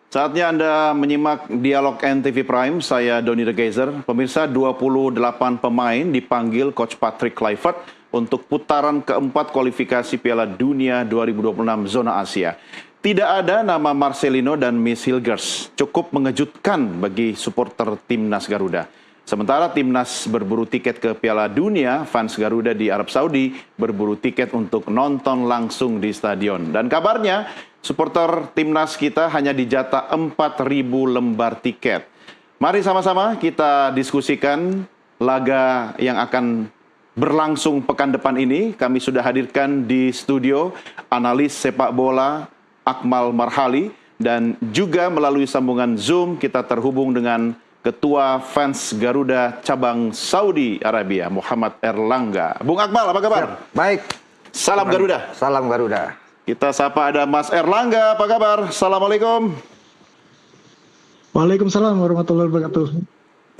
Saatnya Anda menyimak Dialog NTV Prime, saya Doni The Geyser. Pemirsa, 28 pemain dipanggil Coach Patrick Kluivert untuk putaran keempat kualifikasi Piala Dunia 2026 zona Asia. Tidak ada nama Marcelino dan Miss Hilgers, cukup mengejutkan bagi supporter Timnas Garuda. Sementara Timnas berburu tiket ke Piala Dunia, fans Garuda di Arab Saudi berburu tiket untuk nonton langsung di stadion. Dan kabarnya, supporter Timnas kita hanya dijatah 4.000 lembar tiket. Mari sama-sama kita diskusikan laga yang akan berlangsung pekan depan ini. Kami sudah hadirkan di studio analis sepak bola Akmal Marhali, dan juga melalui sambungan Zoom kita terhubung dengan Ketua Fans Garuda Cabang Saudi Arabia, Muhammad Erlangga. Bung Akmal, apa kabar? Siap. Baik. Salam Garuda. Salam Garuda. Kita sapa ada Mas Erlangga, apa kabar? Assalamualaikum. Waalaikumsalam warahmatullahi wabarakatuh.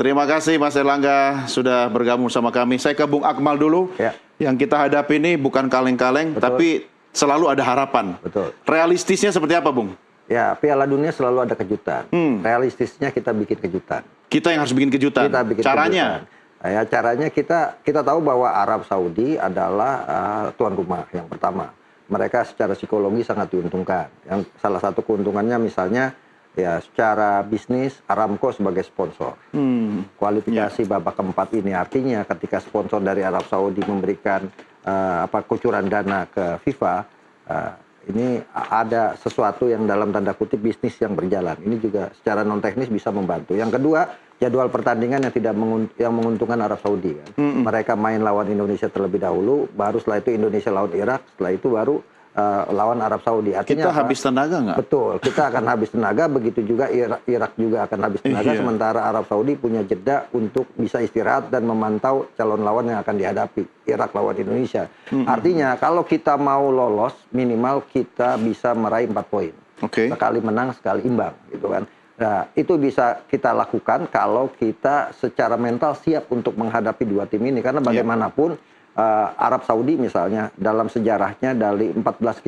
Terima kasih Mas Erlangga sudah bergabung sama kami. Saya ke Bung Akmal dulu. Ya. Yang kita hadapi ini bukan kaleng-kaleng, tapi selalu ada harapan. Betul. Realistisnya seperti apa, Bung? Ya, Piala Dunia selalu ada kejutan. Realistisnya kita bikin kejutan. Kita yang harus bikin kejutan. Kita bikin Caranya? kejutan. Ya, caranya kita tahu bahwa Arab Saudi adalah tuan rumah yang pertama. Mereka secara psikologi sangat diuntungkan. Yang salah satu keuntungannya misalnya ya secara bisnis Aramco sebagai sponsor. Kualifikasi babak keempat ini artinya ketika sponsor dari Arab Saudi memberikan kucuran dana ke FIFA, ini ada sesuatu yang dalam tanda kutip bisnis yang berjalan. Ini juga secara non teknis bisa membantu. Yang kedua, jadwal pertandingan yang tidak menguntungkan Arab Saudi. Kan? Mereka main lawan Indonesia terlebih dahulu, baru setelah itu Indonesia lawan Irak, setelah itu baru lawan Arab Saudi. Artinya kita habis tenaga nggak? Betul, kita akan habis tenaga, begitu juga Irak juga akan habis tenaga, sementara Arab Saudi punya jeda untuk bisa istirahat dan memantau calon lawan yang akan dihadapi, Irak lawan Indonesia. Artinya kalau kita mau lolos, minimal kita bisa meraih 4 poin. Sekali menang, sekali imbang, gitu kan. Nah, itu bisa kita lakukan kalau kita secara mental siap untuk menghadapi dua tim ini, karena bagaimanapun Arab Saudi misalnya dalam sejarahnya dari 14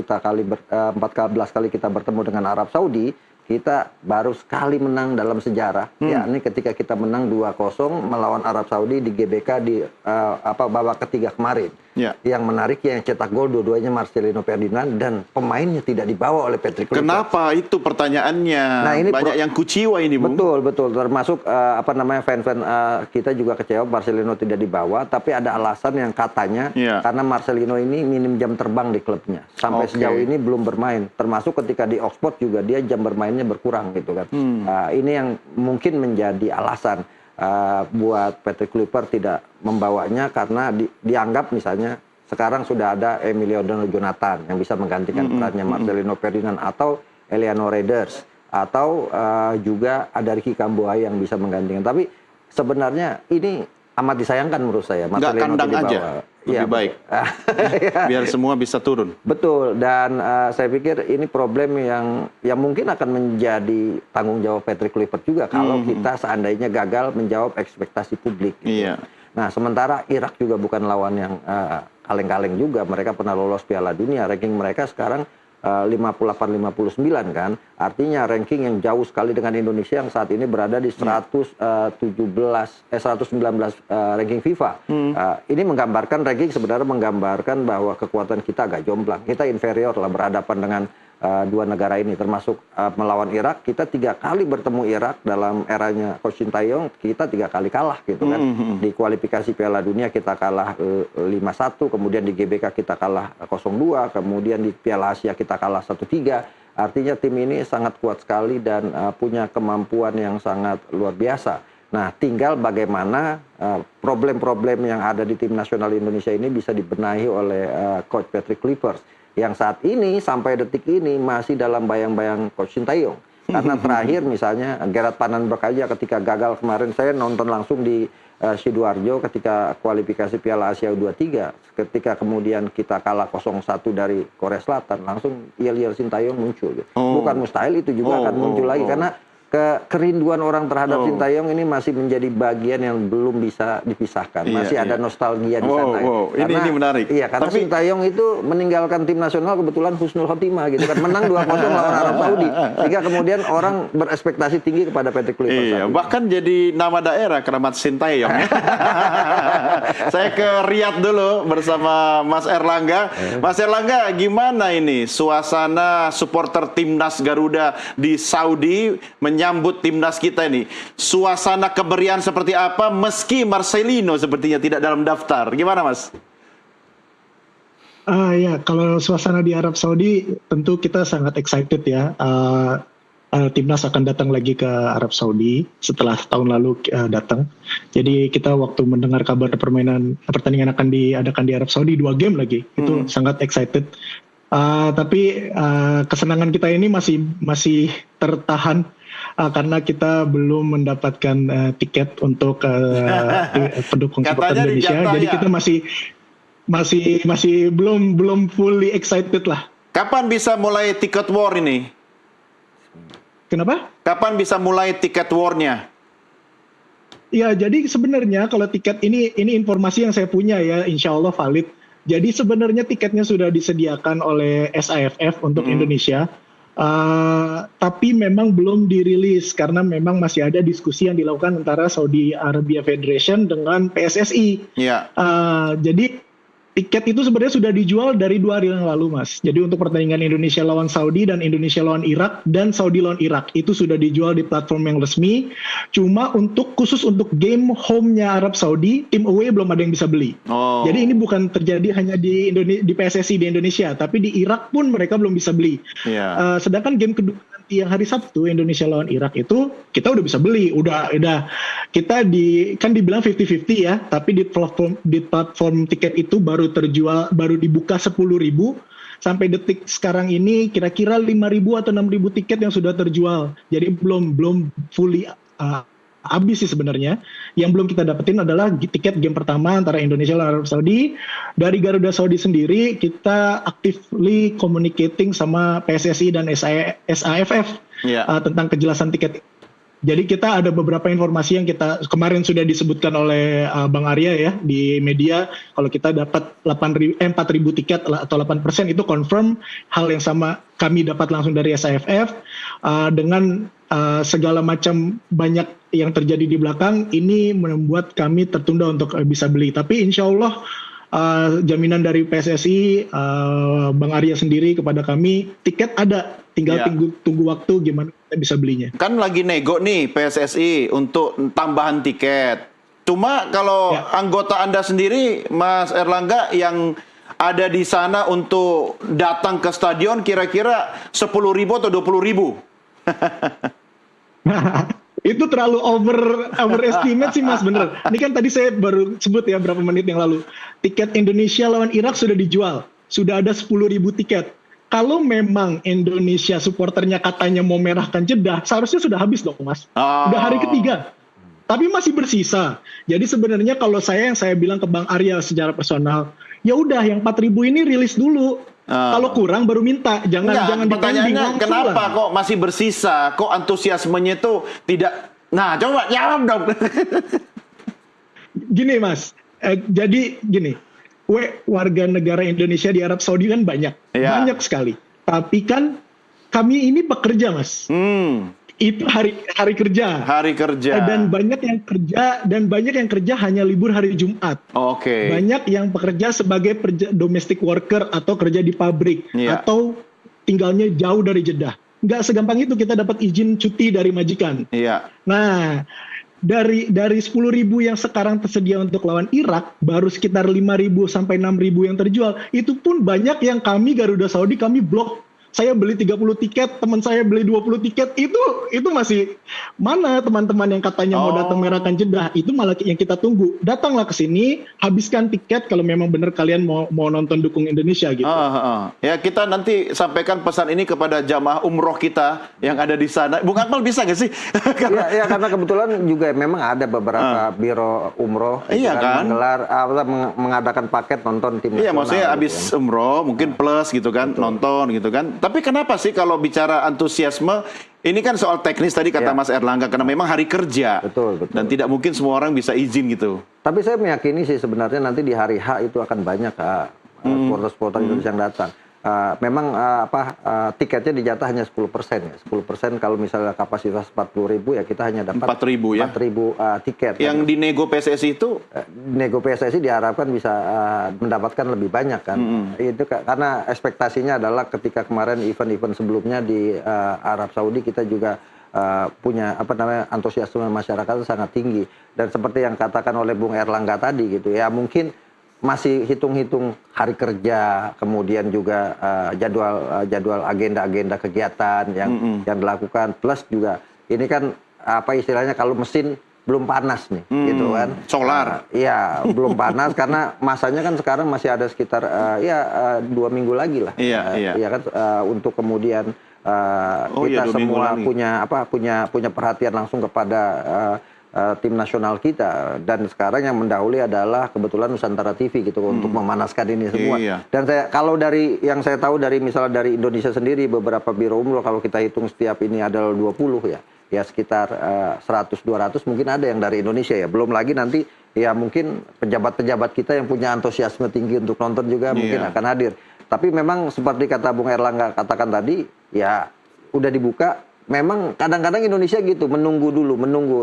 kali kita bertemu dengan Arab Saudi, kita baru sekali menang dalam sejarah, yakni ketika kita menang 2-0 melawan Arab Saudi di GBK di babak ketiga kemarin. Yang menarik yang cetak gol dua-duanya Marcelino Ferdinand dan pemainnya tidak dibawa oleh Patrick Kluivert. Kenapa itu pertanyaannya? Nah, ini banyak yang kuciwa ini, Bung. Betul, termasuk fan-fan kita juga kecewa Marcelino tidak dibawa, tapi ada alasan yang katanya karena Marcelino ini minim jam terbang di klubnya. Sampai sejauh ini belum bermain. Termasuk ketika di Oxford juga dia jam bermainnya berkurang gitu kan. Ini yang mungkin menjadi alasan buat Patrick Kluivert tidak membawanya, karena dianggap misalnya sekarang sudah ada Emilio Jonathan yang bisa menggantikan perannya Marcelino Ferdinand, atau Eliano Reinders, atau juga ada Ricky Kambuaya yang bisa menggantikan. Tapi sebenarnya ini amat disayangkan menurut saya. Nggak kandang aja, lebih baik. Biar semua bisa turun. Betul, dan saya pikir ini problem yang mungkin akan menjadi tanggung jawab Patrick Kluivert juga kalau kita seandainya gagal menjawab ekspektasi publik. Gitu. Nah, sementara Irak juga bukan lawan yang kaleng-kaleng juga. Mereka pernah lolos Piala Dunia, ranking mereka sekarang 58-59 kan, artinya ranking yang jauh sekali dengan Indonesia yang saat ini berada di 119 ranking FIFA. Ini menggambarkan ranking sebenarnya menggambarkan bahwa kekuatan kita agak jomplang, kita inferior lah berhadapan dengan dua negara ini, termasuk melawan Irak. Kita 3 kali bertemu Irak dalam eranya Coach Sintayong, kita 3 kali kalah gitu kan. Di kualifikasi Piala Dunia kita kalah 5-1, kemudian di GBK kita kalah 0-2, kemudian di Piala Asia kita kalah 1-3. Artinya tim ini sangat kuat sekali dan punya kemampuan yang sangat luar biasa. Nah, tinggal bagaimana problem-problem yang ada di tim nasional Indonesia ini bisa dibenahi oleh Coach Patrick Kluivert, yang saat ini sampai detik ini masih dalam bayang-bayang Coach Sintayong. Karena terakhir misalnya Gerard Panenberg aja ketika gagal kemarin, saya nonton langsung di Sidoarjo ketika kualifikasi Piala Asia U23, ketika kemudian kita kalah 0-1 dari Korea Selatan, langsung Sintayong muncul. Bukan mustahil itu juga akan muncul lagi, karena kerinduan orang terhadap Sintayong ini masih menjadi bagian yang belum bisa dipisahkan. Masih ada nostalgia di sana. Ini menarik. Iya, karena Sintayong itu meninggalkan tim nasional kebetulan husnul khotimah gitu kan, menang 2-0 lawan Arab Saudi. Sehingga kemudian orang berekspektasi tinggi kepada Patrick Kluivert. Iya, bahkan jadi nama daerah Keramat Sintayong. Saya ke Riyadh dulu bersama Mas Erlangga. Mas Erlangga, gimana ini suasana supporter timnas Garuda di Saudi menyambut timnas kita ini? Suasana kemeriahan seperti apa meski Marcelino sepertinya tidak dalam daftar? Gimana, Mas? Ya, kalau suasana di Arab Saudi tentu kita sangat excited ya. Timnas akan datang lagi ke Arab Saudi setelah tahun lalu datang. Jadi kita waktu mendengar kabar pertandingan akan diadakan di Arab Saudi 2 game lagi, itu sangat excited. Tapi kesenangan kita ini masih tertahan karena kita belum mendapatkan tiket untuk pendukung supporter Indonesia. Jadi kita masih belum fully excited lah. Kapan bisa mulai tiket war ini? Kenapa? Kapan bisa mulai tiket war-nya? Ya, jadi sebenarnya kalau tiket ini informasi yang saya punya ya, insya Allah valid. Jadi sebenarnya tiketnya sudah disediakan oleh SAFF untuk Indonesia, tapi memang belum dirilis karena memang masih ada diskusi yang dilakukan antara Saudi Arabia Federation dengan PSSI. Yeah. Jadi tiket itu sebenarnya sudah dijual dari 2 hari yang lalu, Mas. Jadi untuk pertandingan Indonesia lawan Saudi dan Indonesia lawan Irak dan Saudi lawan Irak itu sudah dijual di platform yang resmi. Cuma khusus untuk game home-nya Arab Saudi, tim away belum ada yang bisa beli. Jadi ini bukan terjadi hanya di PSSI di Indonesia, tapi di Irak pun mereka belum bisa beli. Sedangkan game kedua nanti yang hari Sabtu Indonesia lawan Irak itu kita udah bisa beli. Udah kita kan dibilang 50-50 ya, tapi di platform tiket itu baru dibuka 10.000 sampai detik sekarang ini kira-kira 5.000 atau 6.000 tiket yang sudah terjual. Jadi belum fully habis sih sebenarnya. Yang belum kita dapetin adalah tiket game pertama antara Indonesia dan Arab Saudi. Dari Garuda Saudi sendiri kita actively communicating sama PSSI dan SAFF tentang kejelasan tiket. Jadi kita ada beberapa informasi yang kita kemarin sudah disebutkan oleh Bang Arya ya di media, kalau kita dapat 4.000 tiket atau 8% itu confirm. Hal yang sama kami dapat langsung dari SAFF dengan segala macam banyak yang terjadi di belakang ini membuat kami tertunda untuk bisa beli. Tapi insya Allah jaminan dari PSSI, Bang Arya sendiri kepada kami, tiket ada, tinggal tunggu waktu gimana kita bisa belinya. Kan lagi nego nih PSSI untuk tambahan tiket. Cuma kalau anggota Anda sendiri, Mas Erlangga, yang ada di sana untuk datang ke stadion kira-kira 10.000 atau 20.000? Itu terlalu overestimate sih Mas, bener. Ini kan tadi saya baru sebut ya berapa menit yang lalu. Tiket Indonesia lawan Irak sudah dijual. Sudah ada 10.000 tiket. Kalau memang Indonesia supporternya katanya mau merahkan Jeddah, seharusnya sudah habis dong Mas. Udah hari ketiga. Tapi masih bersisa. Jadi sebenarnya kalau yang saya bilang ke Bang Arya secara personal, ya udah yang 4.000 ini rilis dulu. Kalau kurang baru minta, jangan pertanyaannya kenapa kok masih bersisa? Kok antusiasmenya itu tidak? Nah, coba jawab dong. Gini Mas, jadi gini, warga negara Indonesia di Arab Saudi kan banyak sekali. Tapi kan kami ini pekerja Mas. Itu hari kerja. Hari kerja. Dan banyak yang kerja hanya libur hari Jumat. Banyak yang bekerja sebagai domestic worker atau kerja di pabrik atau tinggalnya jauh dari Jeddah. Nggak segampang itu kita dapat izin cuti dari majikan. Nah, dari 10.000 yang sekarang tersedia untuk lawan Irak, baru sekitar 5.000 sampai 6.000 yang terjual. Itu pun banyak yang kami Garuda Saudi kami blok. Saya beli 30 tiket, teman saya beli 20 tiket, itu masih mana teman-teman yang katanya mau datang merahkan Jeddah, itu malah yang kita tunggu. Datanglah ke sini, habiskan tiket kalau memang benar kalian mau nonton dukung Indonesia gitu. Ya, kita nanti sampaikan pesan ini kepada jamaah umroh kita yang ada di sana. Bung Akmal bisa nggak sih? Ya, karena kebetulan juga memang ada beberapa biro umroh menggelar mengadakan paket nonton tim nasional. Iya, maksudnya habis umroh mungkin plus gitu kan, nonton gitu kan. Tapi kenapa sih kalau bicara antusiasme, ini kan soal teknis tadi kata Mas Erlangga, karena memang hari kerja. Betul. Dan tidak mungkin semua orang bisa izin gitu. Tapi saya meyakini sih sebenarnya nanti di hari H itu akan banyak supporter-supporter Indonesia yang datang. Memang tiketnya dijatah hanya 10% ya. 10% kalau misalnya kapasitas 40.000 ya kita hanya dapat 4.000 ya. 4.000 tiket. Yang di nego PSSI itu Nego PSSI diharapkan bisa mendapatkan lebih banyak kan. Itu karena ekspektasinya adalah ketika kemarin event-event sebelumnya di Arab Saudi kita juga punya antusiasme masyarakat sangat tinggi, dan seperti yang katakan oleh Bung Erlangga tadi gitu ya, mungkin masih hitung-hitung hari kerja, kemudian juga jadwal agenda-agenda kegiatan yang dilakukan, plus juga ini kan istilahnya kalau mesin belum panas nih, gitu kan. Solar. Iya, belum panas karena masanya kan sekarang masih ada sekitar 2 minggu lagi lah. Iya kan, untuk kemudian kita semua punya perhatian langsung kepada tim nasional kita, dan sekarang yang mendahului adalah kebetulan Nusantara TV gitu untuk memanaskan ini semua. Dan kalau dari yang saya tahu dari misalnya dari Indonesia sendiri, beberapa biro umroh kalau kita hitung setiap ini adalah 20 ya sekitar 100-200 mungkin ada yang dari Indonesia ya. Belum lagi nanti ya mungkin pejabat-pejabat kita yang punya antusiasme tinggi untuk nonton juga mungkin akan hadir. Tapi memang seperti kata Bung Erlangga katakan tadi, ya udah dibuka. Memang kadang-kadang Indonesia gitu, menunggu,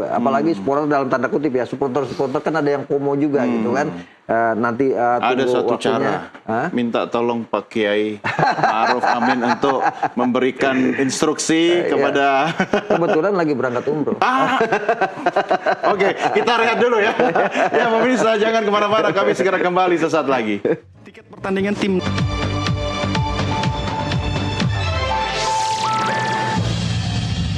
apalagi supporter dalam tanda kutip ya, supporter kan ada yang FOMO juga gitu kan. Nanti ada tunggu satu waktunya. cara, minta tolong Pak Kiai Ma'ruf Amin untuk memberikan instruksi kepada. Kebetulan lagi berangkat umroh. Oke, kita rehat dulu ya. Ya pemirsa, jangan kemana-mana, kami segera kembali sesaat lagi. Tiket pertandingan tim